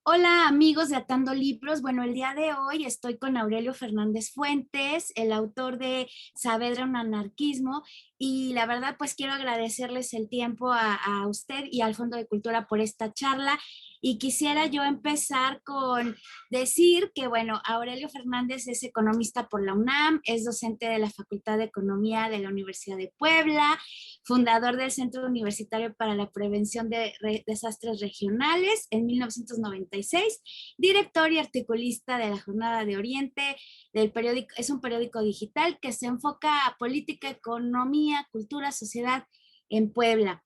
Hola amigos de Atando Libros. Bueno, el día de hoy estoy con Aurelio Fernández Fuentes, el autor de Saavedra, un anarquismo, y la verdad pues quiero agradecerles el tiempo a usted y al Fondo de Cultura por esta charla. Y quisiera yo empezar con decir que, bueno, Aurelio Fernández es economista por la UNAM, es docente de la Facultad de Economía de la Universidad de Puebla, fundador del Centro Universitario para la Prevención de Desastres Regionales en 1996, director y articulista de la Jornada de Oriente, del periódico, es un periódico digital que se enfoca a política, economía, cultura, sociedad en Puebla.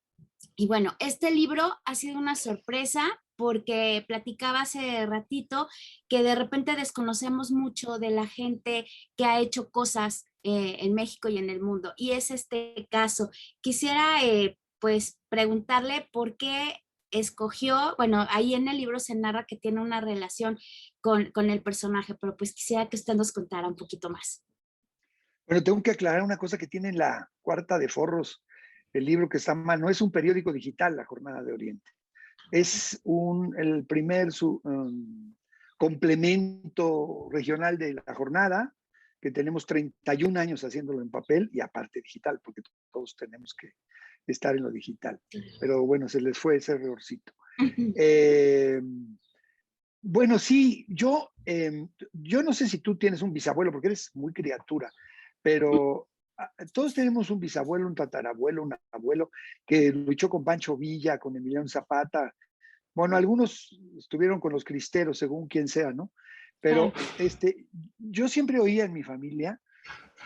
Y bueno, este libro ha sido una sorpresa porque platicaba hace ratito que de repente desconocemos mucho de la gente que ha hecho cosas en México y en el mundo. Y es este caso. Quisiera pues preguntarle por qué escogió, bueno, ahí en el libro se narra que tiene una relación con el personaje, pero pues quisiera que usted nos contara un poquito más. Bueno, tengo que aclarar una cosa que tiene en la cuarta de forros el libro que está mal. No es un periódico digital, La Jornada de Oriente. Es el primer complemento regional de La Jornada, que tenemos 31 años haciéndolo en papel y aparte digital, porque todos tenemos que estar en lo digital. Pero bueno, se les fue ese errorcito. Eh, bueno, sí, yo no sé si tú tienes un bisabuelo, porque eres muy criatura, pero todos tenemos un bisabuelo, un tatarabuelo, un abuelo que luchó con Pancho Villa, con Emiliano Zapata. Bueno, algunos estuvieron con los cristeros, según quien sea, ¿no? Claro. Pero yo siempre oía en mi familia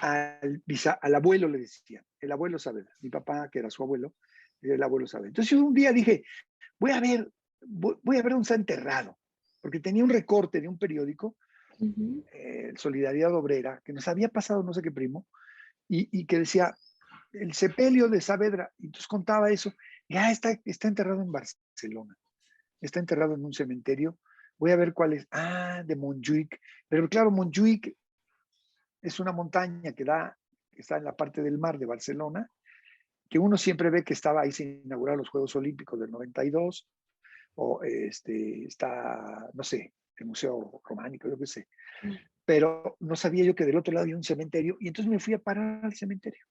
al abuelo le decían, el abuelo Saavedra, mi papá, que era su abuelo, el abuelo Saavedra. Entonces yo un día dije, voy a ver dónde está enterrado, porque tenía un recorte de un periódico, Solidaridad Obrera, que nos había pasado no sé qué primo, y que decía, el sepelio de Saavedra, y entonces contaba eso, ya está enterrado en Barcelona, está enterrado en un cementerio, voy a ver cuál es, de Montjuic, pero claro, Montjuic es una montaña que está en la parte del mar de Barcelona, que uno siempre ve que estaba ahí sin inaugurar los Juegos Olímpicos del 92, o está, no sé, el Museo Románico, yo qué sé. Pero no sabía yo que del otro lado había un cementerio, y entonces me fui a parar al cementerio.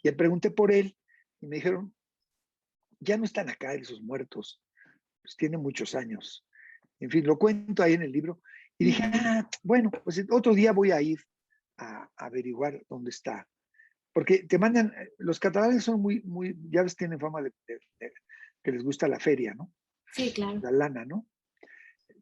Y pregunté por él, y me dijeron, ya no están acá esos muertos, pues tienen muchos años. En fin, lo cuento ahí en el libro. Y dije, bueno, pues otro día voy a ir a averiguar dónde está. Porque te mandan, los catalanes son ya ves, tienen fama de que les gusta la feria, ¿no? Sí, claro. La lana, ¿no?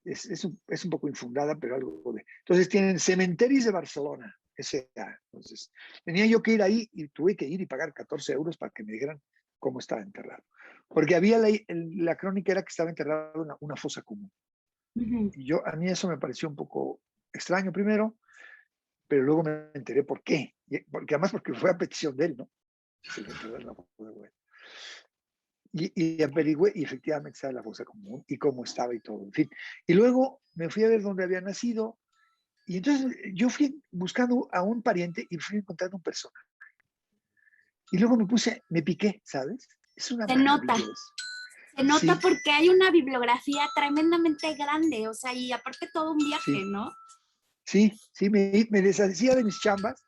Es un poco infundada, pero algo de... Entonces tienen cementerios de Barcelona, S.A. Entonces, tenía yo que ir ahí y tuve que ir y pagar 14 euros para que me dijeran cómo estaba enterrado. Porque había la crónica era que estaba enterrado en una fosa común. Y a mí eso me pareció un poco extraño primero, pero luego me enteré por qué. Porque además porque fue a petición de él, ¿no? Se lo enterró en la fosa común. Y averigüé y efectivamente estaba en la fosa común y cómo estaba y todo, en fin. Y luego me fui a ver dónde había nacido y entonces yo fui buscando a un pariente y fui encontrando un personaje. Y luego me piqué, ¿sabes? Es una Se nota. maravilla eso. Se nota Sí, porque hay una bibliografía tremendamente grande, o sea, y aparte todo un viaje, sí, ¿no? sí, me deshacía de mis chambas,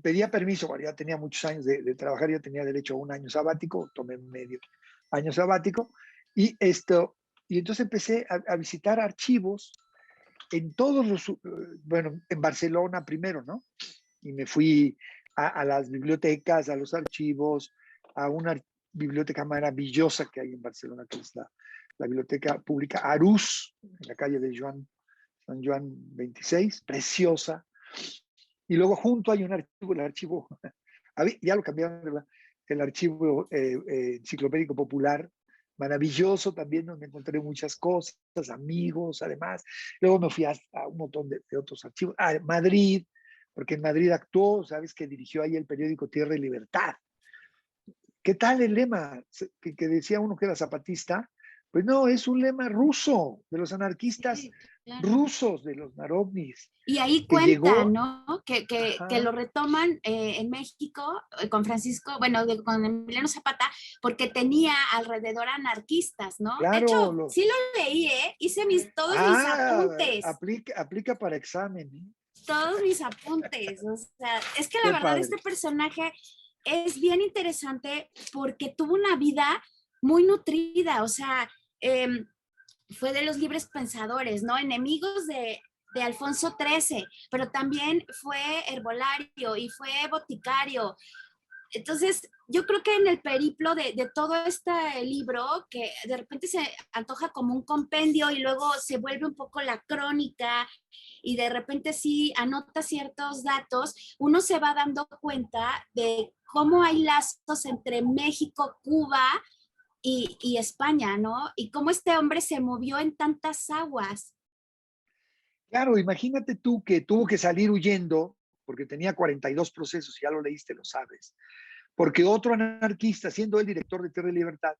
pedía permiso, bueno, ya tenía muchos años de trabajar, ya tenía derecho a un año sabático, tomé medio año sabático, y y entonces empecé a visitar archivos en todos bueno, en Barcelona primero, ¿no? Y me fui a las bibliotecas, a los archivos, a una biblioteca maravillosa que hay en Barcelona, que es la Biblioteca Pública Arús, en la calle de San Juan 26, preciosa. Y luego junto hay un archivo, el archivo, ya lo cambiaron, ¿verdad? El archivo enciclopédico popular, maravilloso también, donde encontré muchas cosas, amigos, además. Luego me fui a un montón de otros archivos. Madrid, porque en Madrid actuó, sabes que dirigió ahí el periódico Tierra y Libertad. ¿Qué tal el lema que decía uno que era zapatista? Pues no, es un lema ruso de los anarquistas claro. rusos, de los Narodnis, Y ahí que cuenta, llegó, ¿no? Que ajá, lo retoman en México con Francisco, bueno, con Emiliano Zapata, porque tenía alrededor anarquistas, ¿no? De hecho, claro, sí lo leí, ¿eh? Hice todos mis apuntes, aplica para examen, ¿eh? todos mis apuntes. O sea, es que la Qué verdad padre. este personaje es bien interesante porque tuvo una vida muy nutrida, o sea, eh, fue de los libres pensadores, ¿no? Enemigos de Alfonso XIII, pero también fue herbolario y fue boticario. Entonces, yo creo que en el periplo de todo este libro, que de repente se antoja como un compendio y luego se vuelve un poco la crónica y de repente sí anota ciertos datos, uno se va dando cuenta de cómo hay lazos entre México, Cuba y España, ¿no? Y cómo este hombre se movió en tantas aguas. Claro, imagínate tú que tuvo que salir huyendo porque tenía 42 procesos, ya lo leíste, lo sabes, porque otro anarquista, siendo el director de Tierra y Libertad,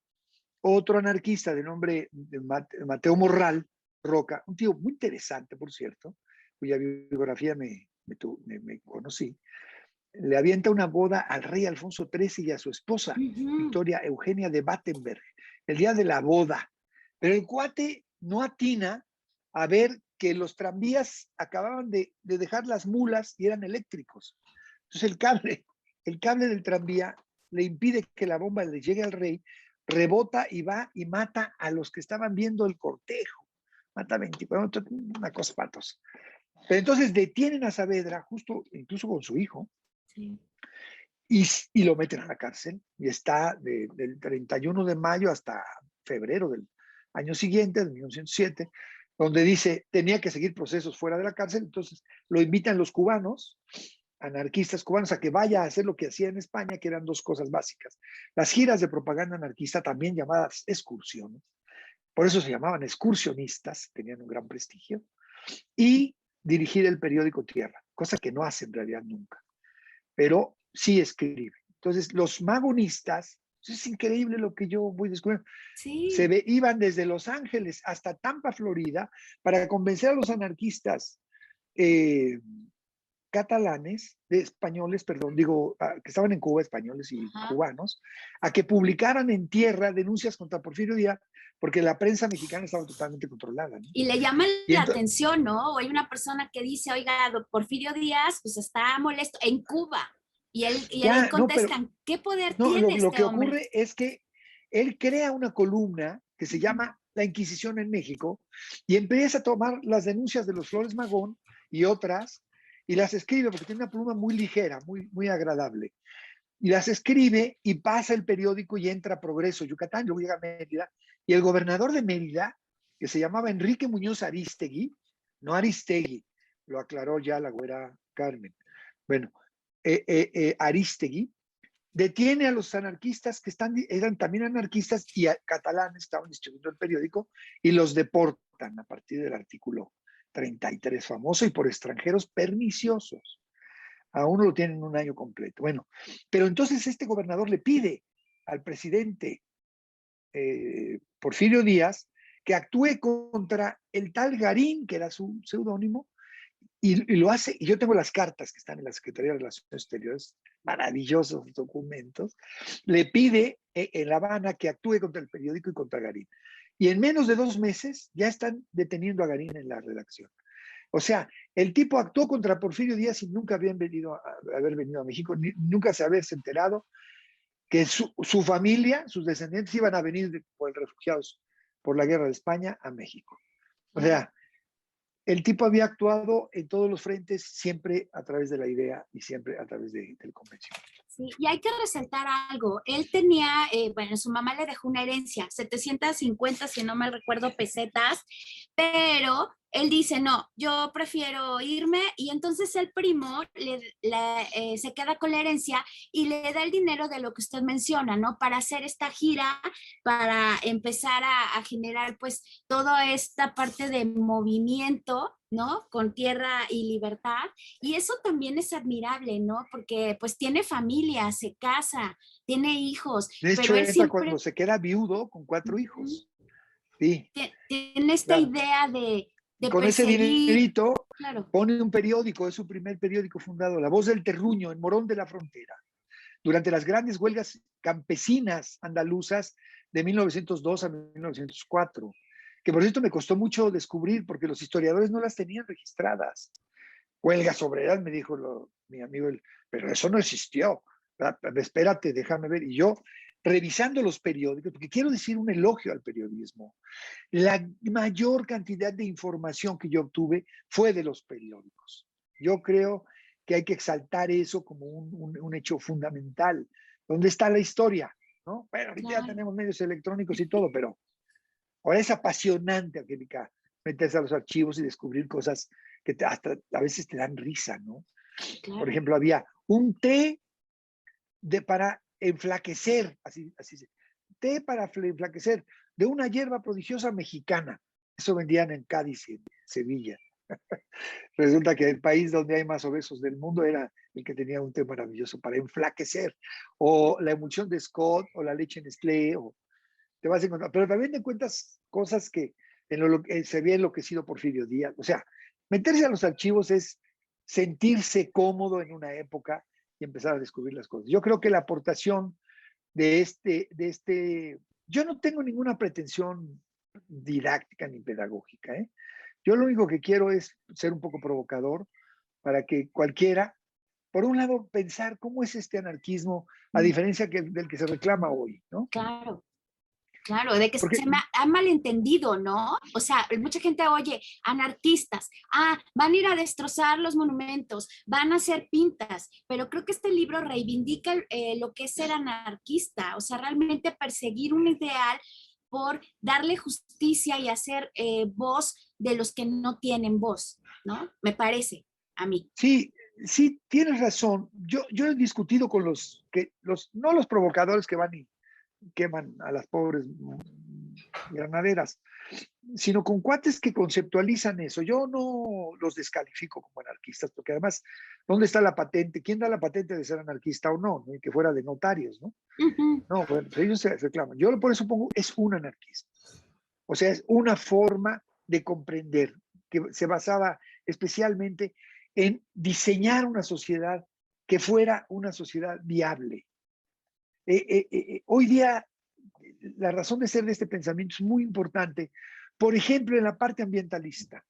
otro anarquista de nombre de Mateo Morral Roca, un tío muy interesante, por cierto, cuya biografía me conocí, le avienta una boda al rey Alfonso XIII y a su esposa, Ujú. Victoria Eugenia de Battenberg, el día de la boda. Pero el cuate no atina a ver que los tranvías acababan de dejar las mulas y eran eléctricos. Entonces el cable del tranvía le impide que la bomba le llegue al rey, rebota y va y mata a los que estaban viendo el cortejo. Mata 24, una cosa patos. Pero entonces detienen a Saavedra, justo incluso con su hijo, Sí. y lo meten a la cárcel. Y está del 31 de mayo hasta febrero del año siguiente, de 1907, donde dice tenía que seguir procesos fuera de la cárcel. Entonces lo invitan los cubanos, anarquistas cubanos, a que vaya a hacer lo que hacía en España, que eran dos cosas básicas. Las giras de propaganda anarquista, también llamadas excursiones, por eso se llamaban excursionistas, tenían un gran prestigio, y dirigir el periódico Tierra, cosa que no hace en realidad nunca, pero sí escribe. Entonces, los magonistas, es increíble lo que yo voy descubriendo, Sí. iban desde Los Ángeles hasta Tampa, Florida, para convencer a los anarquistas eh, catalanes, de españoles, perdón, digo, que estaban en Cuba, españoles y Ajá. cubanos, a que publicaran en Tierra denuncias contra Porfirio Díaz, porque la prensa mexicana estaba totalmente controlada, ¿no? Y le llama Y la entonces, atención, ¿no? O hay una persona que dice, oiga, Porfirio Díaz, pues está molesto en Cuba. Y él ya, no, pero contestan, ¿qué poder no, tiene lo este que hombre? ocurre es que él crea una columna que se Ujú. llama La Inquisición en México y empieza a tomar las denuncias de los Flores Magón y otras y las escribe porque tiene una pluma muy ligera, muy agradable. Y las escribe y pasa el periódico y entra a Progreso, Yucatán, luego llega a Mérida. Y el gobernador de Mérida, que se llamaba Enrique Muñoz Arístegui, no Aristegui, lo aclaró ya la güera Carmen. Bueno, Arístegui, detiene a los anarquistas que eran también anarquistas y catalanes, estaban distribuyendo el periódico, y los deportan a partir del artículo 33 famoso y por extranjeros perniciosos. A uno lo tienen un año completo. Bueno, pero entonces este gobernador le pide al presidente Porfirio Díaz que actúe contra el tal Garín, que era su seudónimo, y lo hace, y yo tengo las cartas que están en la Secretaría de Relaciones Exteriores, maravillosos documentos, le pide en La Habana que actúe contra el periódico y contra Garín. Y en menos de 2 meses ya están deteniendo a Garín en la redacción. O sea, el tipo actuó contra Porfirio Díaz sin nunca haber venido a México, nunca se haberse enterado que su familia, sus descendientes iban a venir por refugiados por la guerra de España a México. O sea, el tipo había actuado en todos los frentes, siempre a través de la idea y siempre a través del convencimiento. Sí, y hay que resaltar algo. Él tenía, bueno, su mamá le dejó una herencia, 750, si no mal recuerdo, pesetas, pero él dice, no, yo prefiero irme y entonces el primo se queda con la herencia y le da el dinero de lo que usted menciona, ¿no? Para hacer esta gira, para empezar a generar pues toda esta parte de movimiento, ¿no? Con tierra y libertad. Y eso también es admirable, ¿no? Porque pues tiene familia, se casa, tiene hijos, De pero hecho, él entra cuando siempre se queda viudo con 4 hijos. Sí, tiene esta claro. idea Y de con ese perseguir, dinerito claro. pone un periódico, es su primer periódico fundado, La Voz del Terruño, en Morón de la Frontera, durante las grandes huelgas campesinas andaluzas de 1902 a 1904, que por cierto me costó mucho descubrir porque los historiadores no las tenían registradas. Huelgas obreras, me dijo mi amigo, pero eso no existió. Espérate, déjame ver. Y yo, revisando los periódicos, porque quiero decir un elogio al periodismo, la mayor cantidad de información que yo obtuve fue de los periódicos. Yo creo que hay que exaltar eso como un hecho fundamental. ¿Dónde está la historia? ¿No? Bueno, ahorita ya Claro, tenemos medios electrónicos y todo, pero ahora es apasionante, Angélica, meterse a los archivos y descubrir cosas que hasta a veces te dan risa, ¿no? Por claro. ejemplo, había un té para enflaquecer, así, té para enflaquecer, de una hierba prodigiosa mexicana. Eso vendían en Cádiz y en Sevilla. Resulta que el país donde hay más obesos del mundo era el que tenía un té maravilloso para enflaquecer. O la emulsión de Scott, o la leche Nestlé, o te vas a encontrar. Pero también te encuentras cosas que se había enloquecido Porfirio Díaz. O sea, meterse a los archivos es sentirse cómodo en una época y empezar a descubrir las cosas. Yo creo que la aportación yo no tengo ninguna pretensión didáctica ni pedagógica, ¿eh? Yo lo único que quiero es ser un poco provocador para que cualquiera, por un lado, pensar cómo es este anarquismo, a Mm, diferencia del que se reclama hoy, ¿no? claro. Claro, de que Porque se me ha malentendido, ¿no? O sea, mucha gente oye, anarquistas, van a ir a destrozar los monumentos, van a hacer pintas, pero creo que este libro reivindica lo que es ser anarquista, o sea, realmente perseguir un ideal por darle justicia y hacer voz de los que no tienen voz, ¿no? Me parece a mí. sí, sí, tienes razón. Yo he discutido con no los provocadores que van y queman a las pobres granaderas, sino con cuates que conceptualizan eso. Yo no los descalifico como anarquistas, porque además, ¿dónde está la patente? ¿Quién da la patente de ser anarquista o no? ¿No? Y que fuera de notarios, ¿no? Ujú. No, bueno, pues ellos se reclaman. Yo por eso pongo, es un anarquista. O sea, es una forma de comprender que se basaba especialmente en diseñar una sociedad que fuera una sociedad viable. Hoy día, la razón de ser de este pensamiento es muy importante. Por ejemplo, en la parte ambientalista,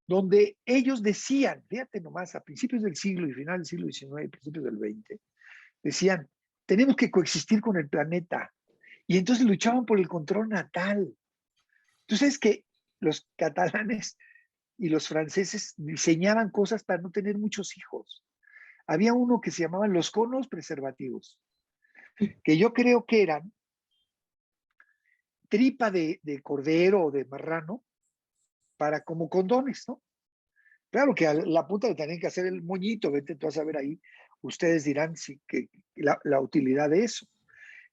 donde ellos decían, fíjate nomás, a principios del siglo y final del siglo XIX, principios del XX, decían, tenemos que coexistir con el planeta. Y entonces luchaban por el control natal. Entonces, que los catalanes y los franceses diseñaban cosas para no tener muchos hijos. Había uno que se llamaban los conos preservativos, que yo creo que eran tripa de cordero o de marrano para como condones, ¿no? Claro que a la punta le tenían que hacer el moñito, vete tú a saber ahí, ustedes dirán sí, que la utilidad de eso.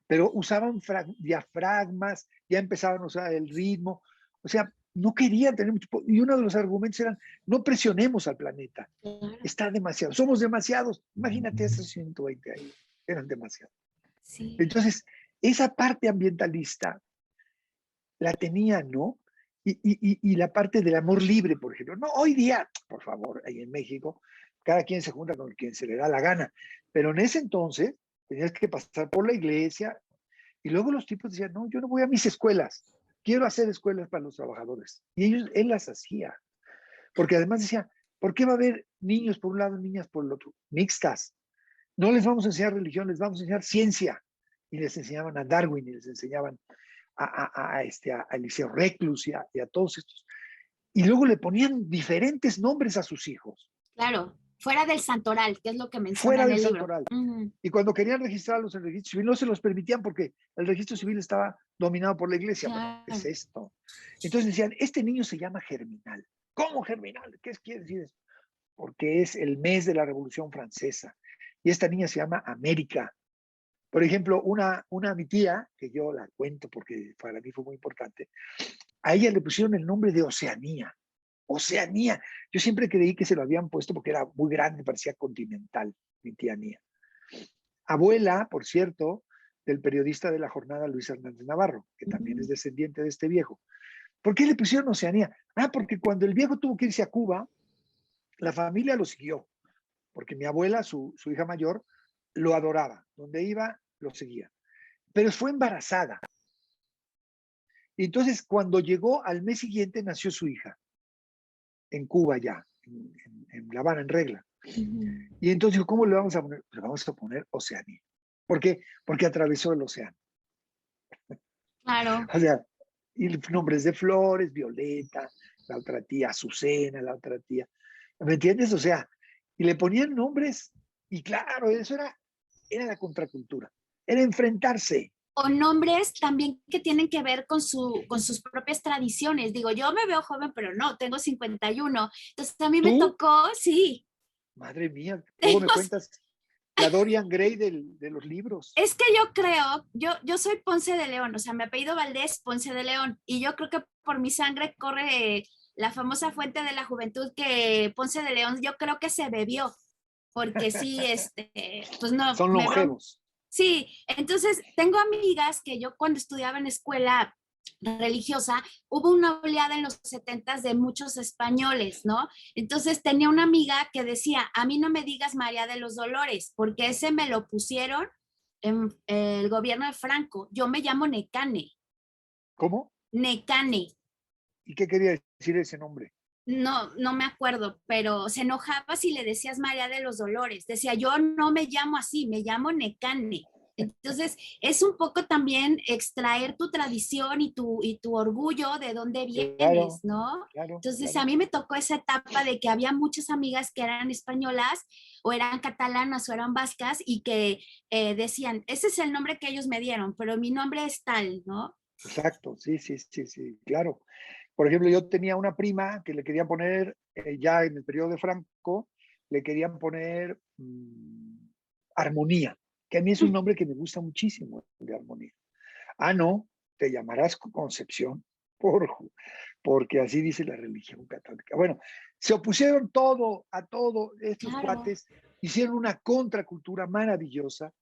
Pero usaban diafragmas, ya empezaban a usar el ritmo, o sea, no querían tener mucho, y uno de los argumentos eran, no presionemos al planeta, Claro, está demasiado, somos demasiados, imagínate esos 120 ahí, eran demasiados. sí, Entonces, esa parte ambientalista la tenían, ¿no? Y la parte del amor libre, por ejemplo. No, hoy día, por favor, ahí en México, cada quien se junta con quien se le da la gana. Pero en ese entonces tenías que pasar por la iglesia y luego los tipos decían, no, yo no voy a mis escuelas, quiero hacer escuelas para los trabajadores. Y él las hacía. Porque además decía, ¿por qué va a haber niños por un lado y niñas por el otro? Mixtas. No les vamos a enseñar religión, les vamos a enseñar ciencia. Y les enseñaban a Darwin y les enseñaban a Eliseo Reclus y a todos estos. Y luego le ponían diferentes nombres a sus hijos, claro. Fuera del santoral, que es lo que menciona fuera en del el libro. santoral. Ujú. Y cuando querían registrarlos en el registro civil, no se los permitían porque el registro civil estaba dominado por la iglesia. Bueno, ¿qué es Claro. esto? Entonces decían, este niño se llama Germinal. ¿Cómo Germinal? ¿Qué quiere decir eso? Porque es el mes de la Revolución Francesa. Y esta niña se llama América. Por ejemplo, mi tía, que yo la cuento porque para mí fue muy importante, a ella le pusieron el nombre de Oceanía. Oceanía. Yo siempre creí que se lo habían puesto porque era muy grande, parecía continental, mi tía Nia. Abuela, por cierto, del periodista de La Jornada, Luis Hernández Navarro, que también es Ujú. descendiente de este viejo. ¿Por qué le pusieron Oceanía? Ah, porque cuando el viejo tuvo que irse a Cuba, la familia lo siguió, porque mi abuela, su hija mayor, lo adoraba. Donde iba, lo seguía. Pero fue embarazada. Y entonces, cuando llegó al mes siguiente, nació su hija, en Cuba ya, en La Habana, en regla. Y entonces dijo, ¿cómo le vamos a poner? Le vamos a poner Oceanía. ¿Por qué? Porque atravesó el océano. Claro. O sea, y nombres de flores, Violeta, la otra tía Azucena, la otra tía. ¿Me entiendes? O sea, y le ponían nombres, y claro, eso era la contracultura, era enfrentarse. O nombres también que tienen que ver con sus propias tradiciones. Digo, yo me veo joven, pero no, tengo 51. Entonces a mí me Tú, tocó, sí. madre mía, luego me cuentas la Dorian Gray de los libros. Es que yo creo, yo soy Ponce de León, o sea, mi apellido Valdés, Ponce de León, y yo creo que por mi sangre corre la famosa fuente de la juventud que Ponce de León yo creo que se bebió, porque sí, pues no, Son me veo. longevos. Sí, entonces tengo amigas que yo cuando estudiaba en escuela religiosa, hubo una oleada en los 70 de muchos españoles, ¿no? Entonces tenía una amiga que decía, a mí no me digas María de los Dolores, porque ese me lo pusieron en el gobierno de Franco. Yo me llamo Necane, ¿Cómo? Necane. ¿Y qué quería decir ese nombre? No, no me acuerdo, pero se enojaba si le decías María de los Dolores. Decía, yo no me llamo así, me llamo Necane. Entonces, es un poco también extraer tu tradición y tu orgullo de dónde vienes, Claro, ¿no? claro, Entonces, a claro. mí me tocó esa etapa de que había muchas amigas que eran españolas o eran catalanas o eran vascas y que decían, ese es el nombre que ellos me dieron, pero mi nombre es tal, ¿no? Exacto, sí, sí, sí, sí, claro. Por ejemplo, yo tenía una prima que le querían poner, ya en el periodo de Franco, le querían poner Armonía, que a mí es un nombre que me gusta muchísimo, de Armonía. Ah, no, te llamarás Concepción, porque así dice la religión católica. Bueno, se opusieron a todo, estos Claro. cuates hicieron una contracultura maravillosa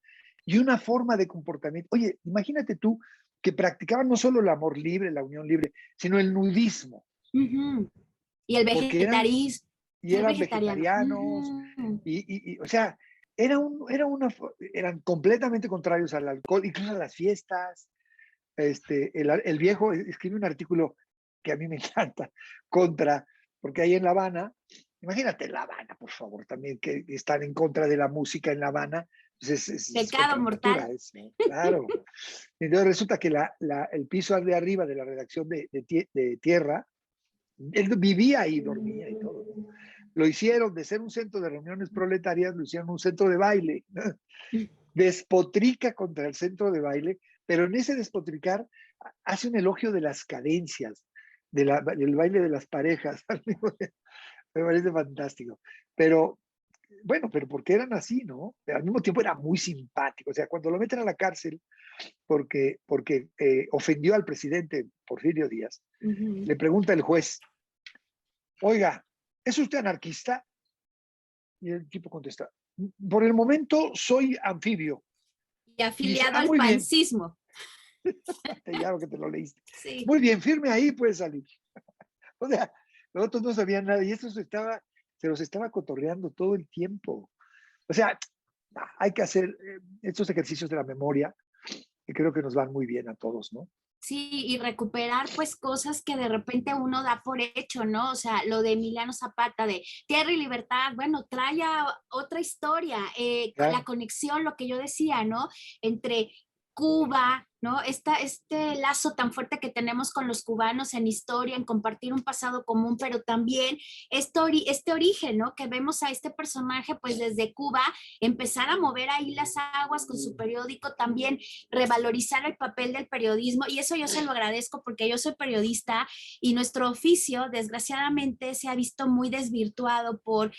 y una forma de comportamiento. Oye, imagínate tú que practicaban no solo el amor libre, la unión libre, sino el nudismo, Ujú. Y el porque eran, vegetarismo, y ser eran vegetariano. vegetarianos, Ujú. o sea, eran completamente contrarios al alcohol, incluso a las fiestas. El viejo escribe un artículo que a mí me encanta, contra, porque ahí en La Habana, imagínate La Habana, por favor, también que están en contra de la música en La Habana, pues es Pecado contra natura, mortal. claro. Entonces resulta que el piso de arriba de la redacción de Tierra, él vivía ahí, dormía y todo, ¿no? Lo hicieron de ser un centro de reuniones proletarias, lo hicieron un centro de baile. Despotrica contra el centro de baile, pero en ese despotricar hace un elogio de las cadencias, del baile de las parejas. Me parece fantástico. Pero, bueno, pero porque eran así, ¿no? Pero al mismo tiempo era muy simpático. O sea, cuando lo meten a la cárcel porque ofendió al presidente Porfirio Díaz, Ujú. le pregunta el juez, oiga, ¿es usted anarquista? Y el tipo contesta, por el momento soy anfibio. Y Y dice, afiliado ah, al muy bien, pancismo. ya lo que te lo leíste. Sí. Muy bien, firme ahí, puedes salir. O sea, los otros no sabían nada y esto se los estaba cotorreando todo el tiempo. O sea, hay que hacer estos ejercicios de la memoria que creo que nos van muy bien a todos, ¿no? Sí, y recuperar pues cosas que de repente uno da por hecho, ¿no? O sea, lo de Emiliano Zapata de Tierra y Libertad, bueno, trae a otra historia, la Claro, conexión, lo que yo decía, ¿no? Entre Cuba, ¿no? Este lazo tan fuerte que tenemos con los cubanos en historia, en compartir un pasado común, pero también este origen, ¿no? Que vemos a este personaje pues desde Cuba empezar a mover ahí las aguas con su periódico, también revalorizar el papel del periodismo y eso yo se lo agradezco porque yo soy periodista y nuestro oficio desgraciadamente se ha visto muy desvirtuado por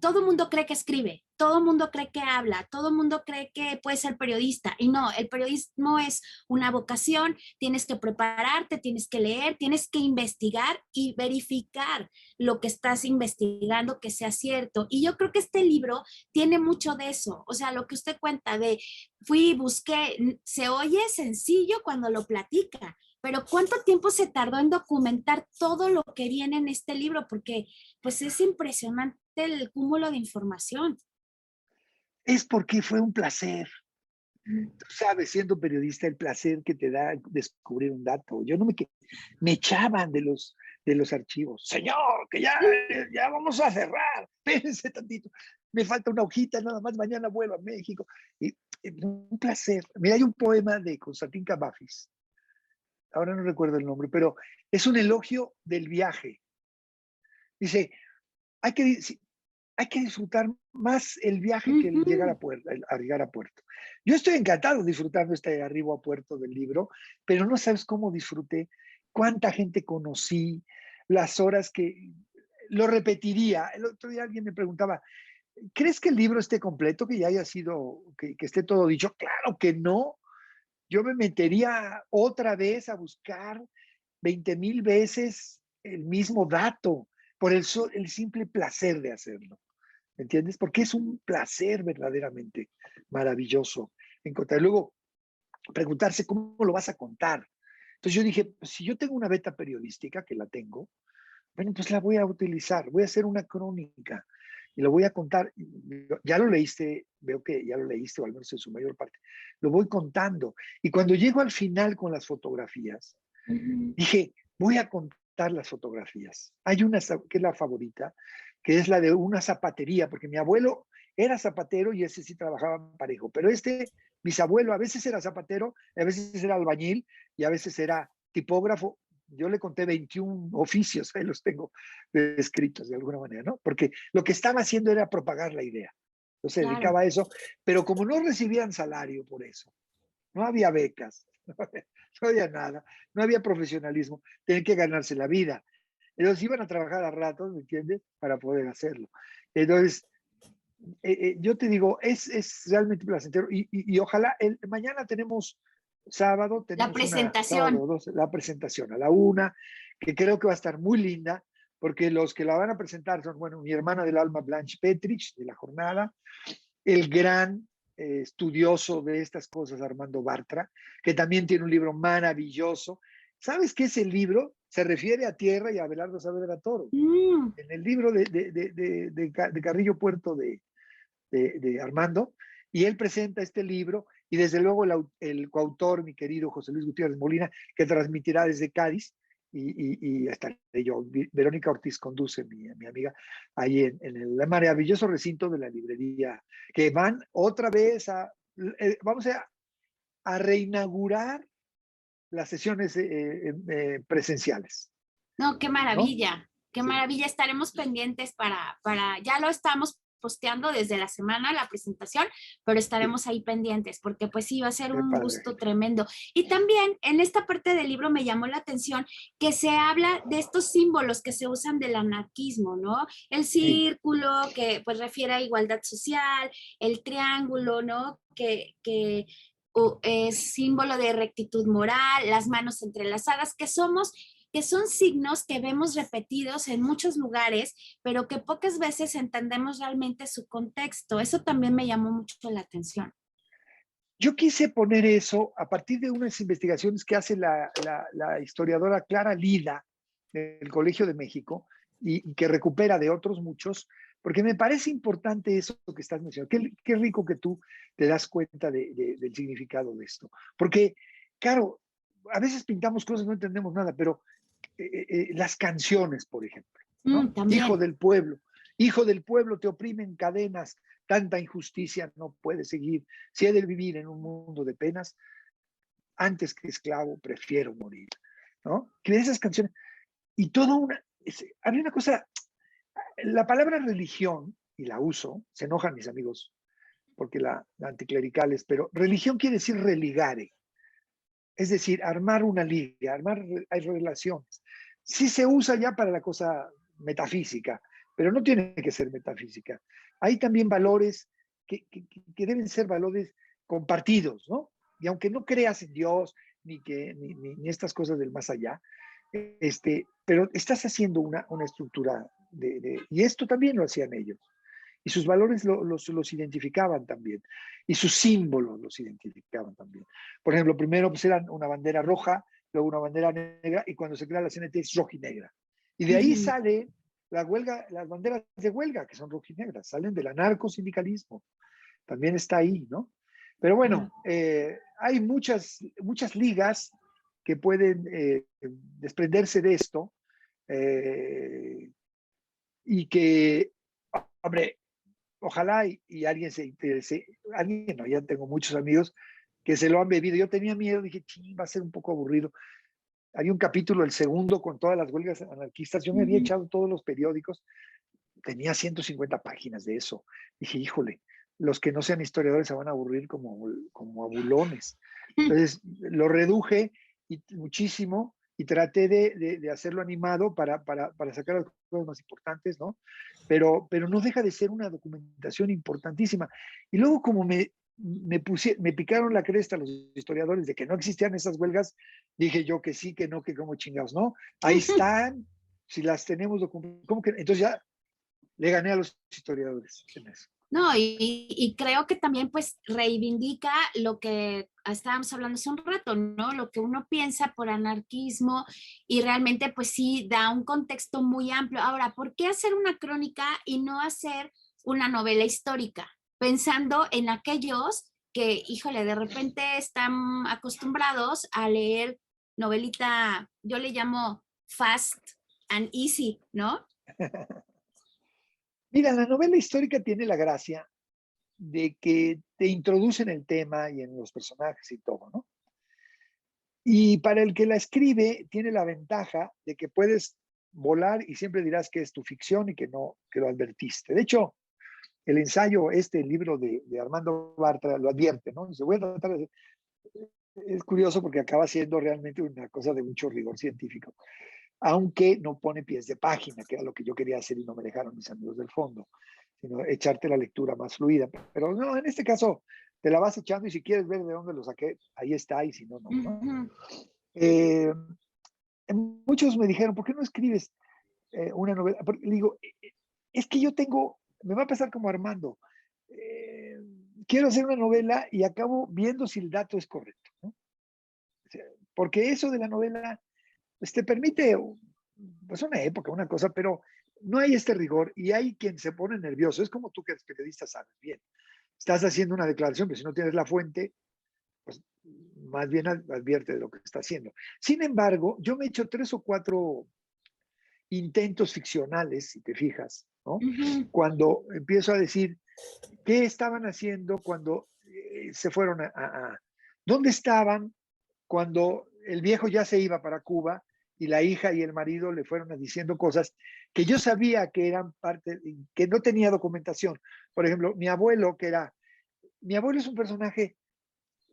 todo el mundo cree que escribe, todo el mundo cree que habla, todo el mundo cree que puede ser periodista. Y no, el periodismo es una vocación, tienes que prepararte, tienes que leer, tienes que investigar y verificar lo que estás investigando que sea cierto. Y yo creo que este libro tiene mucho de eso. O sea, lo que usted cuenta de fui, busqué, se oye sencillo cuando lo platica, pero ¿cuánto tiempo se tardó en documentar todo lo que viene en este libro? Porque pues es impresionante el cúmulo de información. Es porque fue un placer. Mm. Tú sabes, siendo periodista, el placer que te da descubrir un dato. Yo no me echaban de los archivos. Señor, que ya vamos a cerrar. Espérense tantito. Me falta una hojita nada más. Mañana vuelo a México. Un placer. Mira, hay un poema de Constantín Cavafis. Ahora no recuerdo el nombre, pero es un elogio del viaje. Dice, hay que, hay que disfrutar más el viaje que el llegar a puerto, a llegar a puerto. Yo estoy encantado disfrutando este arribo a puerto del libro, pero no sabes cómo disfruté, cuánta gente conocí, las horas que lo repetiría. El otro día alguien me preguntaba, ¿crees que el libro esté completo, que ya haya sido, que esté todo dicho? Claro que no. Yo me metería otra vez a buscar 20,000 veces el mismo dato por el simple placer de hacerlo. ¿Me entiendes? Porque es un placer verdaderamente maravilloso encontrar. Luego, preguntarse cómo lo vas a contar. Entonces yo dije, pues, si yo tengo una beta periodística, que la tengo, bueno, pues la voy a utilizar, voy a hacer una crónica y lo voy a contar. Ya lo leíste, veo que ya lo leíste, o al menos en su mayor parte. Lo voy contando. Y cuando llego al final con las fotografías, dije, voy a contar las fotografías. Hay una que es la favorita, que es la de una zapatería, porque mi abuelo era zapatero y ese sí trabajaba parejo, pero bisabuelo, a veces era zapatero, a veces era albañil y a veces era tipógrafo. Yo le conté 21 oficios, ahí los tengo escritos de alguna manera, ¿no? Porque lo que estaba haciendo era propagar la idea. Entonces se Claro. dedicaba a eso, pero como no recibían salario por eso, no había becas, no había nada, no había profesionalismo, tenían que ganarse la vida. Entonces iban a trabajar a ratos, ¿me entiendes? Para poder hacerlo. Entonces, yo te digo, es realmente placentero y ojalá, mañana sábado La tenemos sábado presentación. 12, la presentación a la 1, que creo que va a estar muy linda, porque los que la van a presentar son, bueno, mi hermana del alma Blanche Petrich, de La Jornada, el gran estudioso de estas cosas, Armando Bartra, que también tiene un libro maravilloso. ¿Sabes qué es el libro? Se refiere a Tierra y a Abelardo Saavedra Toro. Mm. En el libro de Carrillo Puerto de Armando, y él presenta este libro, y desde luego el coautor, mi querido José Luis Gutiérrez Molina, que transmitirá desde Cádiz, y estaré yo. Verónica Ortiz conduce, mi amiga, ahí en el maravilloso recinto de la librería, que van otra vez vamos a reinaugurar las sesiones presenciales, No, qué ¿no? maravilla, qué Sí, maravilla. Estaremos pendientes ya lo estamos posteando desde la semana la presentación, pero sí, estaremos ahí pendientes porque pues sí, va a ser qué un padre. gusto tremendo. Y también en esta parte del libro me llamó la atención que se habla de estos símbolos que se usan del anarquismo, ¿no? El Sí. círculo que pues refiere a igualdad social, el triángulo, ¿no? Que es símbolo de rectitud moral, las manos entrelazadas, que son signos que vemos repetidos en muchos lugares, pero que pocas veces entendemos realmente su contexto. Eso también me llamó mucho la atención. Yo quise poner eso a partir de unas investigaciones que hace la historiadora Clara Lida del Colegio de México y que recupera de otros muchos, porque me parece importante eso que estás mencionando. Qué rico que tú te das cuenta del significado de esto. Porque, claro, a veces pintamos cosas, no entendemos nada, pero las canciones, por ejemplo, ¿no? También. Hijo del pueblo, te oprimen cadenas, tanta injusticia no puede seguir. Si he de vivir en un mundo de penas, antes que esclavo, prefiero morir, ¿no? Que esas canciones, y todo había una cosa, la palabra religión, y la uso, se enojan mis amigos porque la anticlericales, pero religión quiere decir religare, es decir, armar una liga, hay relaciones. Sí se usa ya para la cosa metafísica, pero no tiene que ser metafísica. Hay también valores que deben ser valores compartidos, ¿no? Y aunque no creas en Dios ni estas cosas del más allá, pero estás haciendo una estructura y esto también lo hacían ellos. Y sus valores los identificaban también. Y sus símbolos los identificaban también. Por ejemplo, primero pues eran una bandera roja, luego una bandera negra, y cuando se crea la CNT es rojinegra. Y de ahí Ujú. sale la huelga, las banderas de huelga, que son rojinegras, salen del anarcosindicalismo. También está ahí, ¿no? Pero Claro. bueno, hay muchas ligas que pueden desprenderse de esto y que, hombre, ojalá y alguien se interese, alguien, no, ya tengo muchos amigos que se lo han bebido. Yo tenía miedo, dije, ching, va a ser un poco aburrido. Hay un capítulo, el segundo, con todas las huelgas anarquistas. Yo me había Ujú. echado todos los periódicos, tenía 150 páginas de eso. Dije, híjole, los que no sean historiadores se van a aburrir como abulones. Entonces, lo reduje muchísimo y traté de hacerlo animado para sacar las cosas más importantes, ¿no? Pero no deja de ser una documentación importantísima. Y luego, como me picaron la cresta los historiadores de que no existían esas huelgas, dije yo que sí, que no, que como chingados, ¿no? Ahí están, si las tenemos documentadas, ¿cómo que? Entonces ya le gané a los historiadores en eso. No, y creo que también pues reivindica lo que estábamos hablando hace un rato, ¿no? Lo que uno piensa por anarquismo y realmente pues sí da un contexto muy amplio. Ahora, ¿por qué hacer una crónica y no hacer una novela histórica? Pensando en aquellos que, híjole, de repente están acostumbrados a leer novelita, yo le llamo fast and easy, ¿no? Mira, la novela histórica tiene la gracia de que te introduce en el tema y en los personajes y todo, ¿no? Y para el que la escribe, tiene la ventaja de que puedes volar y siempre dirás que es tu ficción y que no, que lo advertiste. De hecho, el ensayo, el libro de Armando Bartra, lo advierte, ¿no? Dice, voy a tratar de... Es curioso porque acaba siendo realmente una cosa de mucho rigor científico, aunque no pone pies de página, que era lo que yo quería hacer y no me dejaron mis amigos del fondo, sino echarte la lectura más fluida. Pero no, en este caso te la vas echando y si quieres ver de dónde lo saqué, ahí está, y si no, no, ¿no? Ujú. Eh, Muchos me dijeron, ¿por qué no escribes una novela? Porque, le digo, es que yo tengo, me va a pasar como Armando, eh, quiero hacer una novela y acabo viendo si el dato es correcto, ¿no? O sea, porque eso de la novela pues, te permite, pues una época, una cosa, pero no hay este rigor y hay quien se pone nervioso. Es como tú que eres periodista, sabes bien. Estás haciendo una declaración, pero si no tienes la fuente, pues más bien advierte de lo que está haciendo. Sin embargo, yo me he hecho 3 o 4 intentos ficcionales, si te fijas, ¿no? Ujú. Cuando empiezo a decir qué estaban haciendo cuando se fueron ¿dónde estaban cuando el viejo ya se iba para Cuba y la hija y el marido le fueron diciendo cosas que yo sabía que eran parte, que no tenía documentación? Por ejemplo, mi abuelo es un personaje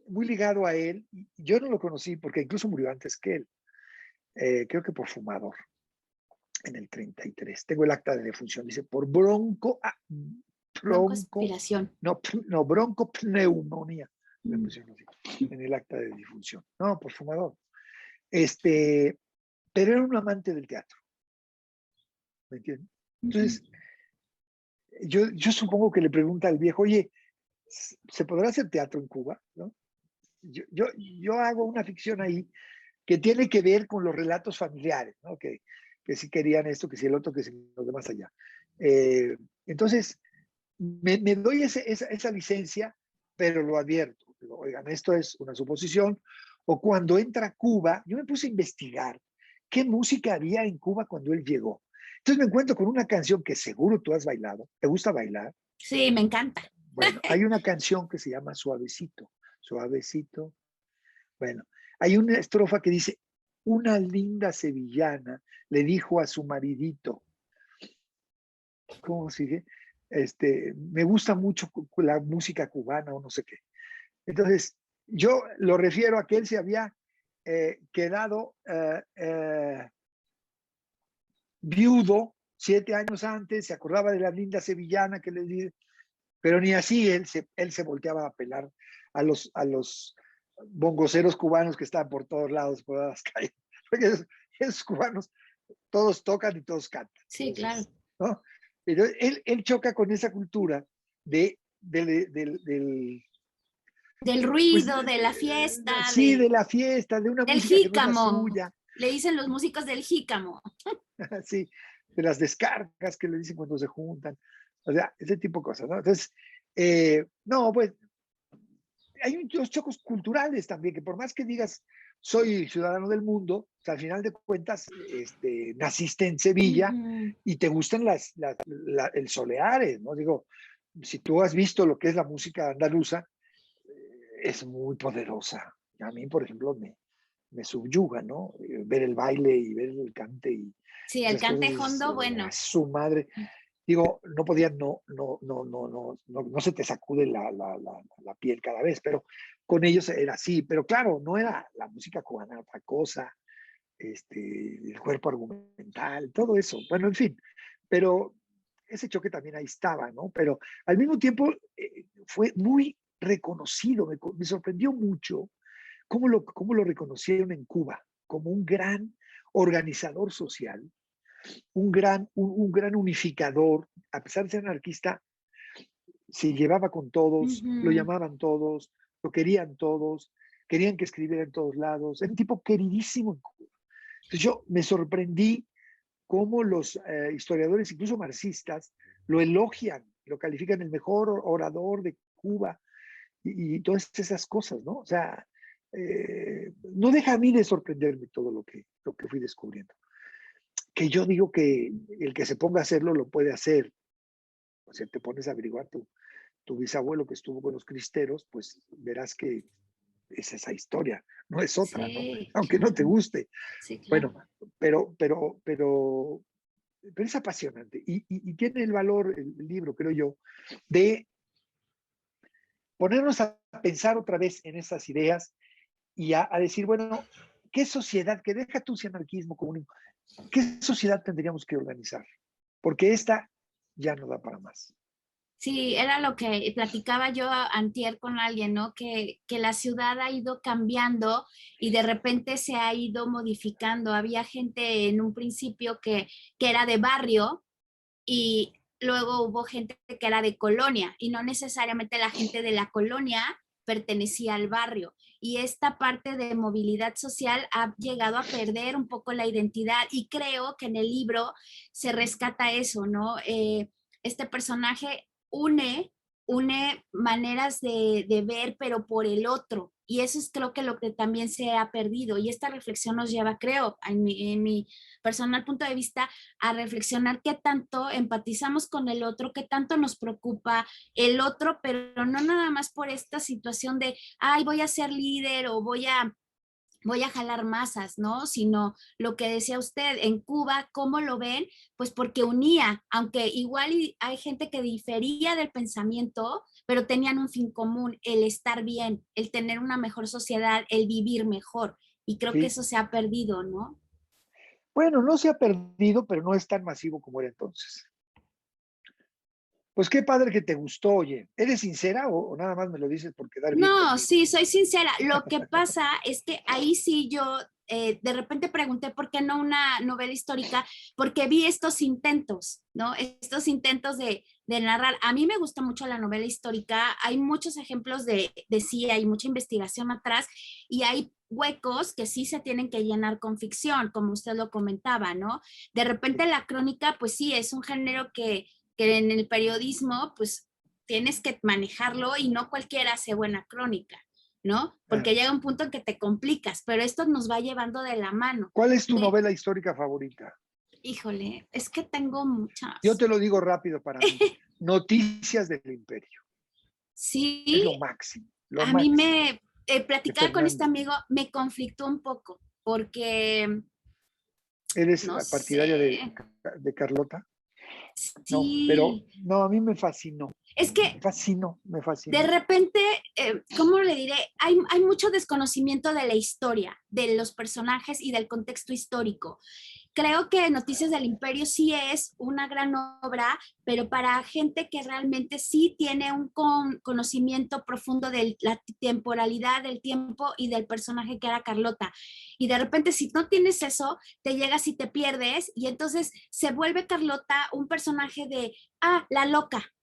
muy ligado a él, y yo no lo conocí porque incluso murió antes que él, creo que por fumador, en el 33. Tengo el acta de defunción, dice por bronco, Broncoaspiración. no, broncopneumonía, le Mm. pusieron así, en el acta de difunción. No, por fumador. Este, pero era un amante del teatro, ¿me entiendes? Ujú. Entonces, yo supongo que le pregunta al viejo, oye, ¿se podrá hacer teatro en Cuba? ¿No? Yo hago una ficción ahí que tiene que ver con los relatos familiares, ¿no? Que si querían esto, que si el otro, que si los demás allá. Entonces, me doy esa licencia, pero lo advierto. Oigan, esto es una suposición. O cuando entra Cuba, yo me puse a investigar qué música había en Cuba cuando él llegó. Entonces me encuentro con una canción que seguro tú has bailado. ¿Te gusta bailar? Sí, me encanta. Bueno, hay una canción que se llama Suavecito. Suavecito. Bueno, hay una estrofa que dice, una linda sevillana le dijo a su maridito, ¿cómo sigue? Me gusta mucho la música cubana o no sé qué. Entonces, yo lo refiero a que él se había quedado viudo 7 años antes, se acordaba de la linda sevillana que le di, pero ni así él se volteaba a pelar a los bongoceros cubanos que estaban por todos lados, por las calles. Porque esos cubanos todos tocan y todos cantan. Sí, claro. Entonces, ¿no? Pero él choca con esa cultura de, del Del Pues ruido, de la fiesta, sí, de la fiesta, de una del música que no es la jícamo. suya. Le dicen los músicos del jícamo. Sí, de las descargas que le dicen cuando se juntan, o sea, ese tipo de cosas, ¿no? Entonces, no, pues hay unos chocos culturales también, que por más que digas, soy ciudadano del mundo, o sea, al final de cuentas, naciste en Sevilla Ujú. y te gustan el soleares, ¿no? Digo, si tú has visto lo que es la música andaluza, es muy poderosa. A mí, por ejemplo, me subyuga, ¿no? Ver el baile y ver el cante y Sí, el esas cosas, cante hondo, a bueno. su madre. Digo, no podía, no se te sacude la piel cada vez, pero con ellos era así. Pero claro, no era la música cubana, otra cosa, el cuerpo argumental, todo eso. Bueno, en fin, pero ese choque también ahí estaba, ¿no? Pero al mismo tiempo fue muy reconocido, me sorprendió mucho cómo lo reconocieron en Cuba como un gran organizador social, un gran unificador, a pesar de ser anarquista, se llevaba con todos, lo Ujú. llamaban todos, lo querían todos, querían que escribiera en todos lados, era un tipo queridísimo en Cuba. Entonces yo me sorprendí cómo los historiadores, incluso marxistas, lo elogian, lo califican el mejor orador de Cuba y todas esas cosas, ¿no? O sea, no deja a mí de sorprenderme todo lo que fui descubriendo. Que yo digo que el que se ponga a hacerlo lo puede hacer. O sea, te pones a averiguar tu bisabuelo que estuvo con los cristeros, pues verás que es esa historia, no es otra, ¿no? Sí, Aunque no te claro. guste. Sí, claro. Bueno, pero es apasionante y tiene el valor, el libro, creo yo, de ponernos a pensar otra vez en esas ideas y a decir, bueno, ¿qué sociedad, que deja tú ese anarquismo comunismo, qué sociedad tendríamos que organizar? Porque esta ya no da para más. Sí, era lo que platicaba yo antier con alguien, ¿no? Que la ciudad ha ido cambiando y de repente se ha ido modificando. Había gente en un principio que era de barrio y luego hubo gente que era de colonia y no necesariamente la gente de la colonia pertenecía al barrio. Y esta parte de movilidad social ha llegado a perder un poco la identidad y creo que en el libro se rescata eso, ¿no? Este personaje une maneras de ver, pero por el otro. Y eso es creo que lo que también se ha perdido. Y esta reflexión nos lleva, creo, en mi personal punto de vista, a reflexionar qué tanto empatizamos con el otro, qué tanto nos preocupa el otro, pero no nada más por esta situación de, ay, voy a ser líder o voy a jalar masas, ¿no? Sino lo que decía usted, en Cuba, ¿cómo lo ven? Pues porque unía, aunque igual hay gente que difería del pensamiento, pero tenían un fin común, el estar bien, el tener una mejor sociedad, el vivir mejor. Y creo que ¿Sí? eso se ha perdido, ¿no? Bueno, no se ha perdido, pero no es tan masivo como era entonces. Pues qué padre que te gustó, oye. ¿Eres sincera o nada más me lo dices por quedar bien No, conmigo? sí, soy sincera. Lo que pasa es que ahí sí yo de repente pregunté por qué no una novela histórica, porque vi estos intentos, ¿no? Estos intentos de narrar. A mí me gusta mucho la novela histórica. Hay muchos ejemplos de sí, hay mucha investigación atrás y hay huecos que sí se tienen que llenar con ficción, como usted lo comentaba, ¿no? De repente la crónica, pues sí, es un género que en el periodismo, pues tienes que manejarlo y no cualquiera hace buena crónica, ¿no? Ah, Porque llega un punto en que te complicas, pero esto nos va llevando de la mano. ¿cuál es tu De, novela histórica favorita? híjole, es que tengo Yo muchas. te lo digo rápido para mí. Noticias del Imperio. Es Sí, lo máximo, lo a mí máximo me, de platicaba con este Fernando. amigo, me conflictó un poco, porque, ¿Eres no partidaria sé, de Carlota? No, pero sí, no, a mí me fascinó. es que Me fascinó, me de fascinó. repente, ¿cómo le diré? Hay mucho desconocimiento de la historia, de los personajes y del contexto histórico. Creo que Noticias del Imperio sí es una gran obra, pero para gente que realmente sí tiene un conocimiento profundo de la temporalidad del tiempo y del personaje que era Carlota. Y de repente, si no tienes eso, te llegas y te pierdes, y entonces se vuelve Carlota un personaje de, la loca,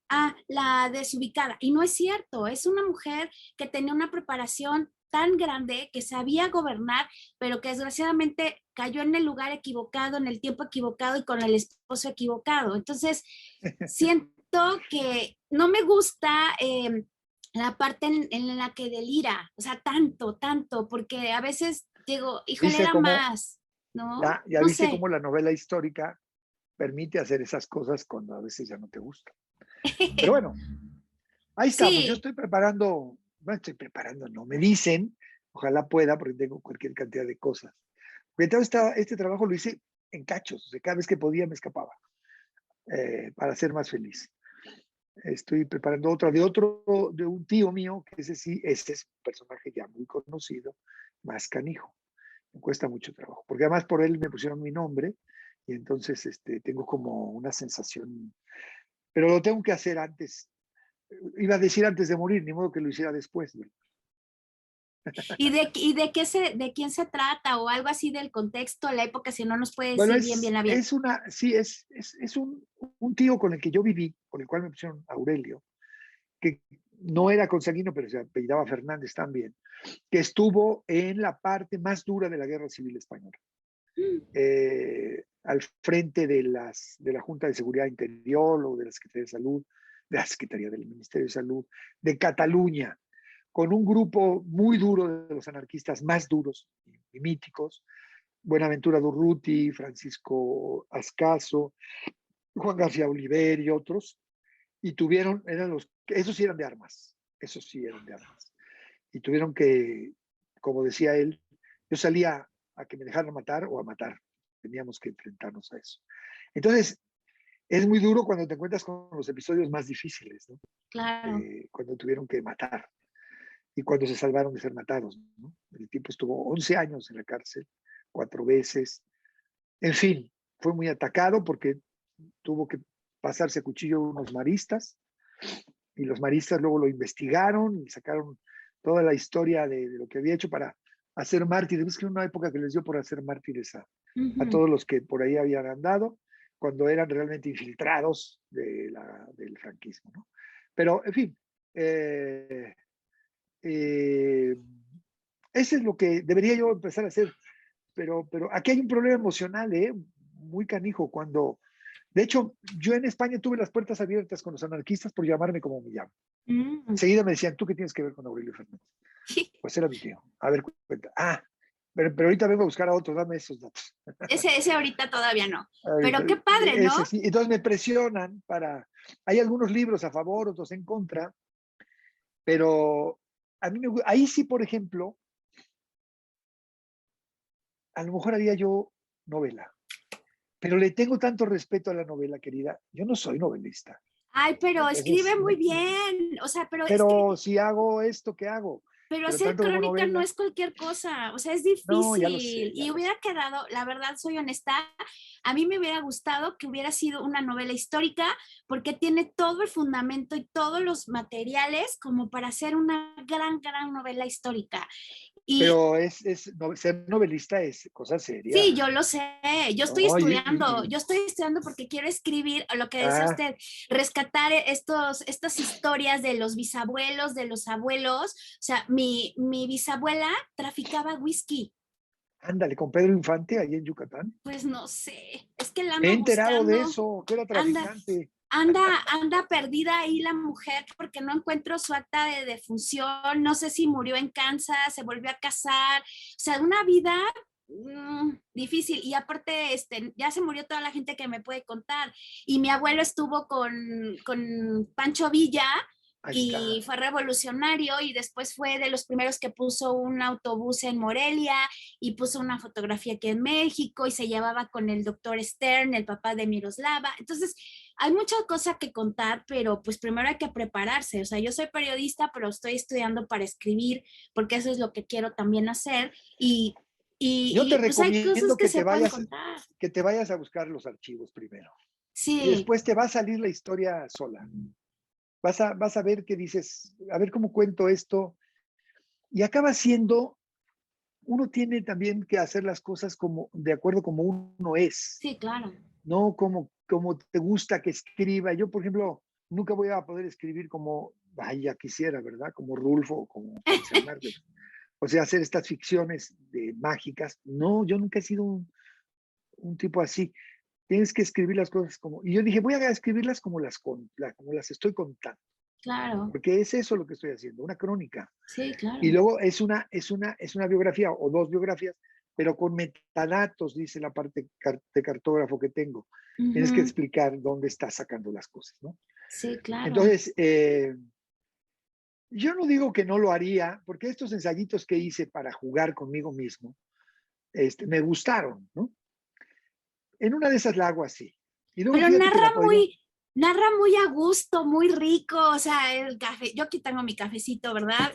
la desubicada. Y no es cierto, es una mujer que tenía una preparación tan grande, que sabía gobernar, pero que desgraciadamente cayó en el lugar equivocado, en el tiempo equivocado y con el esposo equivocado. Entonces, siento que no me gusta la parte en la que delira, o sea, tanto, porque a veces digo, híjole, ¿Viste era cómo, más, ¿no? ya No viste sé. cómo la novela histórica permite hacer esas cosas cuando a veces ya no te gusta? Pero bueno, ahí estamos. Yo Sí, estoy preparando, bueno, estoy preparando, no, me dicen, ojalá pueda, porque tengo cualquier cantidad de cosas. Porque todo este trabajo lo hice en cachos, o sea, cada vez que podía me escapaba para ser más feliz. Estoy preparando otra de un tío mío, que ese sí, ese es un personaje ya muy conocido, más canijo. Me cuesta mucho trabajo, porque además por él me pusieron mi nombre y entonces tengo como una sensación, pero lo tengo que hacer antes. Iba a decir antes de morir, ni modo que lo hiciera después. ¿No? de quién se trata o algo así del contexto, la época, si no nos puede Bueno, decir bien, bien, la bien. es una, sí, es un tío con el que yo viví, con el cual me pusieron Aurelio, que no era consanguíneo, pero se apellidaba Fernández también, que estuvo en la parte más dura de la Guerra Civil Española, al frente de la Junta de Seguridad Interior o de la Secretaría de Salud, de la Secretaría del Ministerio de Salud, de Cataluña, con un grupo muy duro de los anarquistas más duros y míticos, Buenaventura Durruti, Francisco Ascaso, Juan García Oliver y otros, y esos sí eran de armas, esos sí eran de armas. Y tuvieron que, como decía él, yo salía a que me dejaran matar o a matar. Teníamos que enfrentarnos a eso. Entonces, es muy duro cuando te encuentras con los episodios más difíciles, ¿no? Claro. Cuando tuvieron que matar y cuando se salvaron de ser matados, ¿no? El tipo estuvo 11 años en la cárcel, 4 veces. En fin, fue muy atacado porque tuvo que pasarse a cuchillo unos maristas y los maristas luego lo investigaron y sacaron toda la historia de lo que había hecho para hacer mártires. Es que era una época que les dio por hacer mártires a Ujú. todos los que por ahí habían andado, cuando eran realmente infiltrados del franquismo. ¿No? Pero, en fin, eh, ese es lo que debería yo empezar a hacer. Pero aquí hay un problema emocional, muy canijo, cuando de hecho, yo en España tuve las puertas abiertas con los anarquistas por llamarme como me llamo. Mm. Enseguida me decían, ¿tú qué tienes que ver con Aurelio Fernández? Pues era mi tío. A ver, cuenta. Pero ahorita vengo a buscar a otros, dame esos datos. Ese ahorita todavía no. Ahorita, Pero qué padre, ¿no? ese sí. Entonces me presionan hay algunos libros a favor, otros en contra, pero a mí ahí sí, por ejemplo, a lo mejor haría yo novela, pero le tengo tanto respeto a la novela, querida. Yo no soy novelista. Ay, pero Entonces, escribe muy bien. O sea, pero es que pero si hago esto, ¿qué hago? pero Pero hacer tanto como crónica no novela, es cualquier cosa, o sea, es no, ya lo difícil sé, ya y lo sé. hubiera quedado, la verdad, soy honesta, a mí me hubiera gustado que hubiera sido una novela histórica porque tiene todo el fundamento y todos los materiales como para hacer una gran novela histórica. Y Pero ser novelista es cosa sí, seria. yo lo sé, No, yo estoy estudiando porque quiero escribir lo que decía ah, usted, rescatar estas historias de los bisabuelos, de los abuelos. O sea, mi bisabuela traficaba whisky. ándale, con Pedro Infante ahí en Yucatán. Pues no sé, es que la Me he ando enterado de buscando, eso, que era anda, traficante. anda perdida ahí la mujer porque no encuentro su acta de defunción, no sé si murió en Kansas, se volvió a casar, o sea, una vida difícil y aparte ya se murió toda la gente que me puede contar y mi abuelo estuvo con Pancho Villa Ahí y está. fue revolucionario y después fue de los primeros que puso un autobús en Morelia y puso una fotografía aquí en México y se llevaba con el doctor Stern, el papá de Miroslava. Entonces, hay mucha cosa que contar, pero pues primero hay que prepararse. O sea, yo soy periodista, pero estoy estudiando para escribir porque eso es lo que quiero también hacer Yo te pues hay cosas recomiendo que se pueden contar. que te vayas a buscar los archivos primero. Y Sí, después te va a salir la historia sola. Vas a ver qué dices, a ver cómo cuento esto. Y acaba siendo, uno tiene también que hacer las cosas como de acuerdo como uno es, sí, claro. no como te gusta que escriba. Yo, por ejemplo, nunca voy a poder escribir como, ay, ya quisiera, ¿verdad? Como Rulfo o como García Márquez. O sea, hacer estas ficciones mágicas. No, yo nunca he sido un tipo así. Tienes que escribir las cosas como... Y yo dije, voy a escribirlas como como las estoy contando. Claro, Porque es eso lo que estoy haciendo, una crónica. sí, Y claro. luego es una biografía o dos biografías, pero con metadatos, dice la parte de cartógrafo que tengo. Tienes que Ujú, explicar dónde estás sacando las cosas, ¿no? sí, claro. Entonces, yo no digo que no lo haría, porque estos ensayitos que hice para jugar conmigo mismo, me gustaron, ¿no? En una de esas la hago así. Y luego Pero fíjate que la podría... narra muy a gusto, muy rico, o sea, el café, yo aquí tengo mi cafecito, ¿verdad?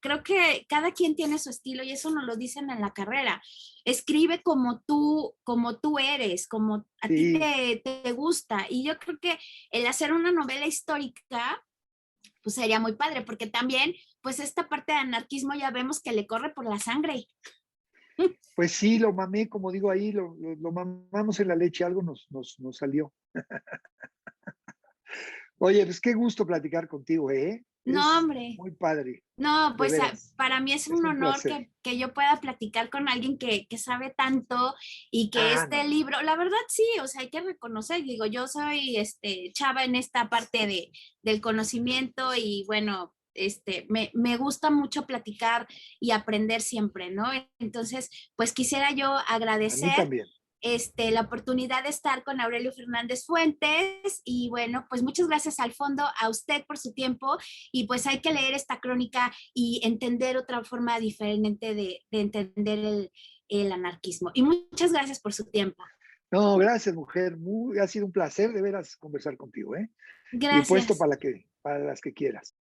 Creo que cada quien tiene su estilo y eso nos lo dicen en la carrera. Escribe como tú eres, como a ti Sí, te gusta. Y yo creo que el hacer una novela histórica, pues sería muy padre, porque también, pues esta parte de anarquismo ya vemos que le corre por la sangre. pues sí, lo mamé, como digo ahí, lo mamamos en la leche, algo nos salió. Oye, pues qué gusto platicar contigo, ¿eh? No, Es hombre. muy padre, No, de pues veras. para mí es Es un un honor placer. que yo pueda platicar con alguien que sabe tanto y que Ah, este no, no. libro, la verdad sí, o sea, hay que reconocer, digo, yo soy chava en esta parte del conocimiento y bueno, me gusta mucho platicar y aprender siempre, ¿no? Entonces, pues quisiera yo A mí agradecer también. la oportunidad de estar con Aurelio Fernández Fuentes y bueno, pues muchas gracias al fondo, a usted por su tiempo y pues hay que leer esta crónica y entender otra forma diferente de entender el anarquismo. Y muchas gracias por su tiempo. No, gracias, mujer. Ha sido un placer de veras conversar contigo, ¿eh? Y puesto Gracias. para las que quieras.